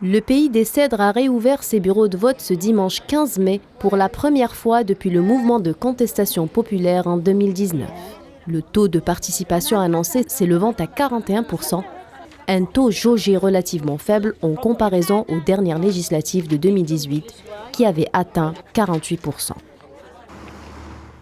Le pays des Cèdres a réouvert ses bureaux de vote ce dimanche 15 mai pour la première fois depuis le mouvement de contestation populaire en 2019. Le taux de participation annoncé s'élevant à 41%, un taux jaugé relativement faible en comparaison aux dernières législatives de 2018 qui avaient atteint 48%.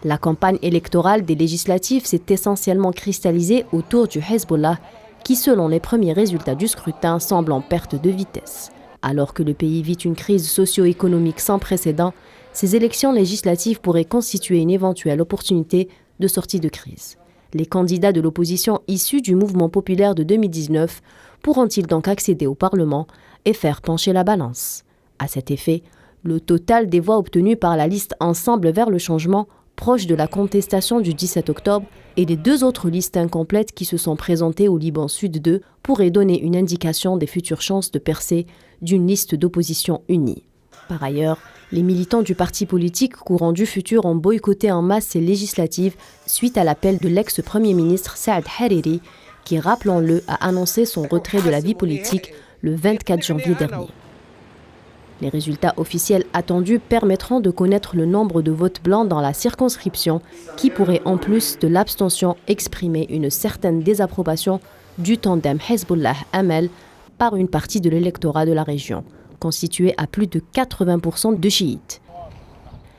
La campagne électorale des législatives s'est essentiellement cristallisée autour du Hezbollah qui, selon les premiers résultats du scrutin, semble en perte de vitesse. Alors que le pays vit une crise socio-économique sans précédent, ces élections législatives pourraient constituer une éventuelle opportunité de sortie de crise. Les candidats de l'opposition issus du mouvement populaire de 2019 pourront-ils donc accéder au Parlement et faire pencher la balance? À cet effet, le total des voix obtenues par la liste Ensemble vers le changement, proche de la contestation du 17 octobre, et les deux autres listes incomplètes qui se sont présentées au Liban Sud 2 pourraient donner une indication des futures chances de percée d'une liste d'opposition unie. Par ailleurs, les militants du parti politique Courant du Futur ont boycotté en masse ces législatives suite à l'appel de l'ex-premier ministre Saad Hariri qui, rappelons-le, a annoncé son retrait de la vie politique le 24 janvier dernier. Les résultats officiels attendus permettront de connaître le nombre de votes blancs dans la circonscription qui pourrait, en plus de l'abstention, exprimer une certaine désapprobation du tandem Hezbollah-Amal par une partie de l'électorat de la région, constitué à plus de 80% de chiites.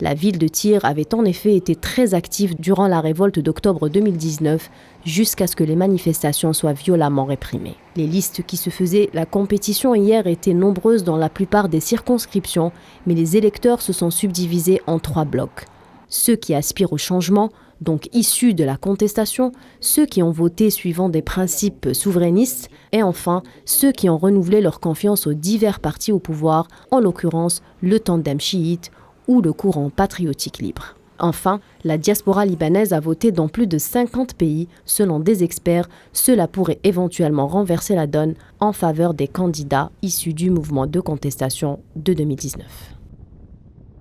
La ville de Tyr avait en effet été très active durant la révolte d'octobre 2019, jusqu'à ce que les manifestations soient violemment réprimées. Les listes qui se faisaient la compétition hier étaient nombreuses dans la plupart des circonscriptions, mais les électeurs se sont subdivisés en 3 blocs. Ceux qui aspirent au changement, donc issus de la contestation, ceux qui ont voté suivant des principes souverainistes, et enfin ceux qui ont renouvelé leur confiance aux divers partis au pouvoir, en l'occurrence le tandem chiite ou le courant patriotique libre. Enfin, la diaspora libanaise a voté dans plus de 50 pays. Selon des experts, cela pourrait éventuellement renverser la donne en faveur des candidats issus du mouvement de contestation de 2019.